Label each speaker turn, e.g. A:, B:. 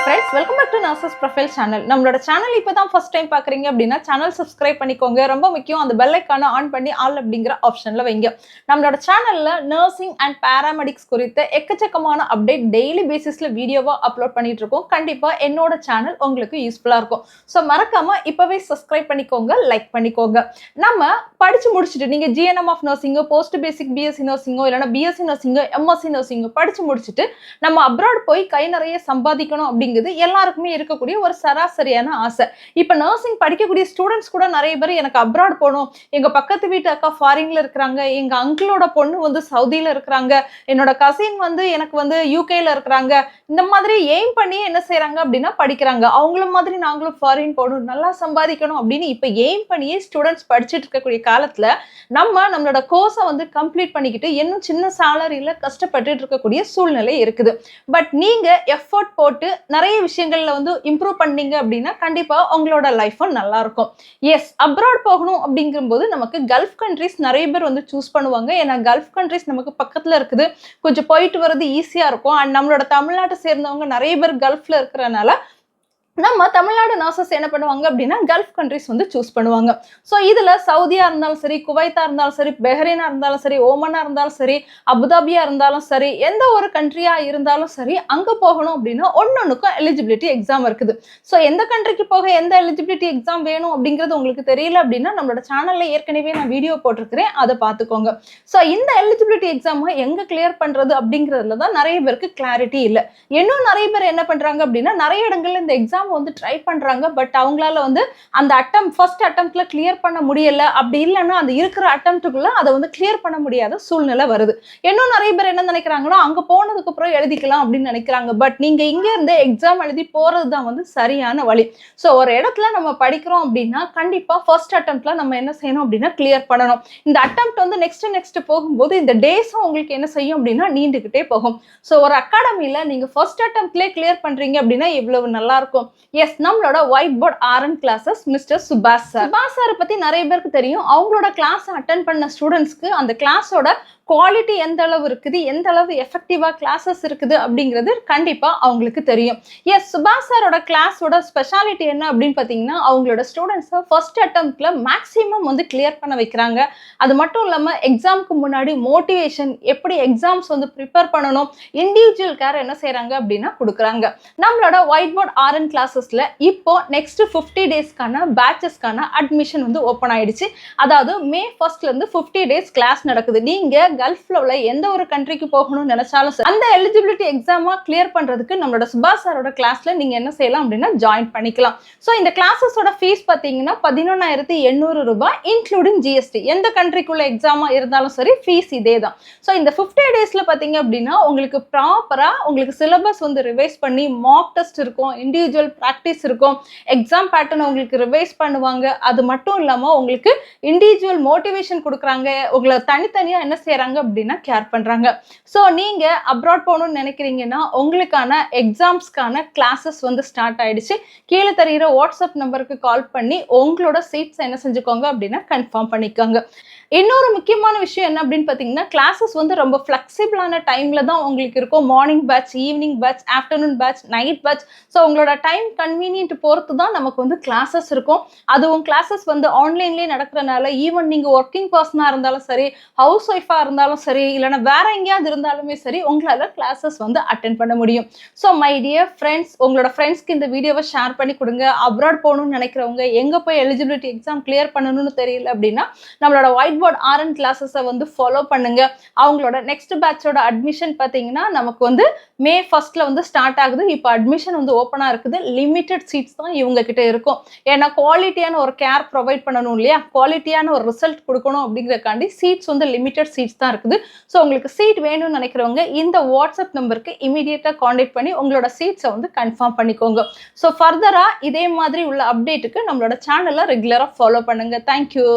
A: friends, welcome back to Nurses Profile channel. நம்மளோட channel இப்பதான் first time பாக்குறீங்க அப்படின்னா சேனல் சப்ஸ்கிரைப் பண்ணிக்கோங்க. ரொம்ப முக்கியம் அந்த பெல் ஐகானை ஆன் பண்ணி ஆல் அப்படிங்கிற ஆப்ஷன்ல வைங்க. நம்மளோட சேனல்ல நர்சிங் அண்ட் பாராமெடிக்ஸ் குறித்த எக்கச்சக்கமான அப்டேட் டெய்லி பேசிஸ்ல வீடியோவா அப்லோட் பண்ணிட்டு இருக்கோம். கண்டிப்பா என்னோட சேனல் உங்களுக்கு யூஸ்ஃபுல்லா இருக்கும். ஸோ மறக்காம இப்பவே சப்ஸ்கிரைப் பண்ணிக்கோங்க, லைக் பண்ணிக்கோங்க. நம்ம படிச்சு முடிச்சுட்டு நீங்க ஜிஎன்எம் ஆஃப் நர்சிங்கோ, போஸ்ட் பேசிக் பிஎஸ்சி நர்சிங்கோ, இல்லைன்னா பிஎஸ்சி நர்சிங்கோ, எம்எஸ்சி நர்சிங்கோ படிச்சு முடிச்சுட்டு நம்ம அப்ராட் போய் கை நிறைய சம்பாதிக்கணும் அப்படிங்கிறது எல்லாருக்குமே இருக்கக்கூடிய ஒரு சராசரியான ஆசை. இப்ப நர்சிங் படிக்கக்கூடிய ஸ்டூடெண்ட்ஸ் கூட நிறைய பேர் எனக்கு அப்ராட் போகணும், எங்க பக்கத்து வீட்டு அக்கா ஃபாரின்ல இருக்கிறாங்க, எங்க அங்கிளோட பொண்ணு வந்து சவுதியில இருக்கிறாங்க, என்னோட கசின் வந்து எனக்கு வந்து யூகேல இருக்கிறாங்க, இந்த மாதிரி எய்ம் பண்ணி என்ன செய்யறாங்க அப்படின்னா படிக்கிறாங்க. அவங்கள மாதிரி நாங்களும் ஃபாரின் போகணும், நல்லா சம்பாதிக்கணும் அப்படின்னு இப்ப எய்ம் பண்ணியே ஸ்டூடெண்ட்ஸ் படிச்சுட்டு இருக்கக்கூடிய காலத்துல நம்மளோட கோர்ஸை வந்து கம்ப்ளீட் பண்ணிக்கிட்டு இன்னும் சின்ன சேலரியில கஷ்டப்பட்டு இருக்கக்கூடிய சூழ்நிலை இருக்குது. பட் நீங்க எஃபோர்ட் போட்டு நிறைய விஷயங்கள்ல வந்து இம்ப்ரூவ் பண்ணீங்க அப்படின்னா கண்டிப்பா உங்களோட லைஃபும் நல்லா இருக்கும். எஸ், அப்ராட் போகணும் அப்படிங்கும்போது நமக்கு கல்ஃப் கண்ட்ரிஸ் நிறைய பேர் வந்து சூஸ் பண்ணுவாங்க. ஏன்னா கல்ஃப் கண்ட்ரிஸ் நமக்கு பக்கத்துல இருக்குது, கொஞ்சம் போயிட்டு வர்றது ஈஸியா இருக்கும். அண்ட் நம்மளோட தமிழ்நாட்டை சேர்ந்தவங்க நிறைய பேர் கல்ஃப்ல இருக்கிறனால நம்ம தமிழ்நாடு நர்சஸ் என்ன பண்ணுவாங்க அப்படின்னா கல்ஃப் கண்ட்ரிஸ் வந்து சூஸ் பண்ணுவாங்க. ஸோ இதுல சவுதியா இருந்தாலும் சரி, குவைத்தா இருந்தாலும் சரி, பெஹ்ரைனா இருந்தாலும் சரி, ஓமனா இருந்தாலும் சரி, அபுதாபியா இருந்தாலும் சரி, எந்த ஒரு கண்ட்ரியா இருந்தாலும் சரி, அங்க போகணும் அப்படின்னா ஒன்னொன்னுக்கும் எலிஜிபிலிட்டி எக்ஸாம் இருக்குது. ஸோ எந்த கண்ட்ரிக்கு போக எந்த எலிஜிபிலிட்டி எக்ஸாம் வேணும் அப்படிங்கிறது உங்களுக்கு தெரியல அப்படின்னா நம்மளோட சேனல்ல ஏற்கனவே நான் வீடியோ போட்டிருக்கிறேன், அதை பார்த்துக்கோங்க. ஸோ இந்த எலிஜிபிலிட்டி எக்ஸாம் எங்க கிளியர் பண்றது அப்படிங்கிறதுல தான் நிறைய பேருக்கு கிளாரிட்டி இல்லை. இன்னும் நிறைய பேர் என்ன பண்றாங்க அப்படின்னா நிறைய இடங்கள்ல இந்த எக்ஸாம் வந்து ட்ரை பண்றாங்க. பட் அவங்களால வந்து அந்த ஃபர்ஸ்ட் அட்டெம்ப்ட்ல கிளியர் பண்ண முடியல, அப்படி இல்லைன்னா அந்த இருக்கிற அட்டெம்ப்ட்டுக்குள்ள அதை வந்து கிளியர் பண்ண முடியாத சூழ்நிலை வருது. இன்னும் நிறைய பேர் என்ன நினைக்கிறாங்கன்னா அங்க போனதுக்கு அப்புறம் எழுதிக்கலாம் அப்படின்னு நினைக்கிறாங்க. பட் நீங்க இங்க இருந்து எக்ஸாம் எழுதி போறது தான் வந்து சரியான வழி. ஸோ ஒரு இடத்துல நம்ம படிக்கிறோம் அப்படின்னா கண்டிப்பா ஃபர்ஸ்ட் அட்டெம்ப்ட்ல நம்ம என்ன செய்யணும் அப்படின்னா கிளியர் பண்ணணும். இந்த அட்டெம்ப்ட் வந்து நெக்ஸ்ட் போகும்போது இந்த டேஸும் உங்களுக்கு என்ன செய்யும் அப்படின்னா நீண்டுகிட்டே போகும். ஸோ ஒரு அகாடமியில நீங்க ஃபர்ஸ்ட் அட்டெம்ப்ட்லேயே கிளியர் பண்றீங்க அப்படின்னா எவ்வளவு நல்லா இருக்கும். எஸ், நம்மளோட white board RN classes mister Subash sir பத்தி நிறைய பேருக்கு தெரியும். அவங்களோட கிளாஸ் அட்டென்ட் பண்ண ஸ்டூடெண்ட்ஸ்க்கு அந்த கிளாஸோட குவாலிட்டி எந்த அளவு இருக்குது, எந்த அளவு எஃபெக்டிவா கிளாஸஸ் இருக்குது அப்படிங்கிறது கண்டிப்பா அவங்களுக்கு தெரியும். எஸ், சுபாஷ் சாரோட கிளாஸோட ஸ்பெஷாலிட்டி என்ன அப்படின்னு பார்த்தீங்கன்னா அவங்களோட ஸ்டூடெண்ட்ஸை ஃபர்ஸ்ட் அட்டெம்ப்ட்ல மேக்ஸிமம் வந்து கிளியர் பண்ண வைக்கிறாங்க. அது மட்டும் இல்லாமல் எக்ஸாமுக்கு முன்னாடி மோட்டிவேஷன், எப்படி எக்ஸாம்ஸ் வந்து ப்ரிப்பேர் பண்ணணும், இண்டிவிஜுவல் கேர் என்ன செய்யறாங்க அப்படின்னா கொடுக்குறாங்க. நம்மளோட ஒயிட் போர்ட் ஆர்என் கிளாஸஸ்ல இப்போ நெக்ஸ்ட் 50 டேஸ்க்கான பேட்சஸ்க்கான அட்மிஷன் வந்து ஓப்பன் ஆயிடுச்சு. அதாவது மே 1st இருந்து 50 டேஸ் கிளாஸ் நடக்குது. நீங்க கல்ஃப்ல உள்ள எந்த ஒரு கண்ட்ரிக்கு போகணும்னு நினைச்சாலும் அந்த எலிஜிபிலிட்டி எக்ஸாமா கிளியர் பண்றதுக்கு நம்மளோட சுபாஷ் சாரோட கிளாஸ்ல நீங்க என்ன செய்யலாம் அப்படின்னா ஜாயின் பண்ணிக்கலாம். ஸோ இந்த கிளாஸஸோட ஃபீஸ் பார்த்தீங்கன்னா 11,800 ரூபாய் இன்க்ளூடிங் ஜிஎஸ்டி. எந்த கண்ட்ரிக்குள்ள எக்ஸாமா இருந்தாலும் சரி ஃபீஸ் இதே தான். ஸோ இந்த 50 டேஸ்ல பார்த்தீங்க அப்படின்னா உங்களுக்கு ப்ராப்பரா உங்களுக்கு சிலபஸ் வந்து ரிவைஸ் பண்ணி மாக் டெஸ்ட் இருக்கும், இண்டிவிஜுவல் ப்ராக்டிஸ் இருக்கும், எக்ஸாம் பேட்டர்ன் உங்களுக்கு ரிவைஸ் பண்ணுவாங்க. அது மட்டும் இல்லாமல் உங்களுக்கு இண்டிவிஜுவல் மோட்டிவேஷன் கொடுக்குறாங்க, உங்களை தனித்தனியா என்ன செய்யறாங்க அப்படின்னா கேர் பண்றாங்க. ஸோ நீங்க அப்ராட் போகணும்னு நினைக்கிறீங்கன்னா உங்களுக்கான எக்ஸாம்ஸ்க்கான கிளாஸஸ் வந்து ஸ்டார்ட் ஆயிடுச்சு. கீழே தெரிகிற வாட்ஸ்அப் நம்பருக்கு கால் பண்ணி உங்களோட சீட்ஸ் என்ன செஞ்சுக்கோங்க அப்படின்னா கன்ஃபார்ம் பண்ணிக்கோங்க. இன்னொரு முக்கியமான விஷயம் என்ன அப்படின்னு பார்த்தீங்கன்னா கிளாஸஸ் வந்து ரொம்ப ஃப்ளெக்சிபிளான டைம்ல தான் உங்களுக்கு இருக்கும். Morning batch, evening batch, afternoon batch, night batch. So உங்களோட டைம் கன்வீனியன்ட் பொறுத்து தான் நமக்கு வந்து கிளாஸஸ் இருக்கும். அதுவும் கிளாஸஸ் வந்து ஆன்லைன்லேயே நடக்கிறனால ஈவன் நீங்கள் ஒர்க்கிங் பர்சனாக இருந்தாலும் சரி, ஹவுஸ் ஒய்ஃபாக இருந்தாலும் சரி, இல்லைன்னா வேற எங்கேயாவது இருந்தாலுமே சரி உங்களால் கிளாஸஸ் வந்து அட்டென்ட் பண்ண முடியும். ஸோ மை டியர் ஃப்ரெண்ட்ஸ், உங்களோட ஃப்ரெண்ட்ஸ்க்கு இந்த வீடியோவை ஷேர் பண்ணி கொடுங்க. அப்ராட் போகணும்னு நினைக்கிறவங்க எங்கே போய் எலிஜிபிலிட்டி எக்ஸாம் கிளியர் பண்ணணும்னு தெரியல அப்படின்னா நம்மளோட ஒயிட் போர்ட் ஆர்என் கிளாஸஸை வந்து ஃபாலோ பண்ணுங்க. அவங்களோட நெக்ஸ்ட் பேட்சோட அட்மிஷன் பார்த்தீங்கன்னா நமக்கு வந்து மே 1st வந்து ஸ்டார்ட் ஆகுது. இப்போ அட்மிஷன் வந்து ஓப்பனாக இருக்குது. லிமிட்டட் சீட்ஸ் தான் இவங்க கிட்ட இருக்கும். ஏன்னா குவாலிட்டியான ஒரு கேர் ப்ரொவைட் பண்ணணும் இல்லையா, குவாலிட்டியான ஒரு ரிசல்ட் கொடுக்கணும் அப்படிங்கிறக்காண்டி சீட்ஸ் வந்து லிமிட்டட் சீட்ஸ் தான் இருக்குது. ஸோ உங்களுக்கு சீட் வேணும்னு நினைக்கிறவங்க இந்த வாட்ஸ்அப் நம்பருக்கு இமீடியட்டாக காண்டாக்ட் பண்ணி உங்களோட சீட்ஸை வந்து கன்ஃபார்ம் பண்ணிக்கோங்க. ஸோ ஃபர்தராக இதே மாதிரி உள்ள அப்டேட்டுக்கு நம்மளோட சேனலை ரெகுலராக ஃபாலோ பண்ணுங்க. தேங்க்யூ.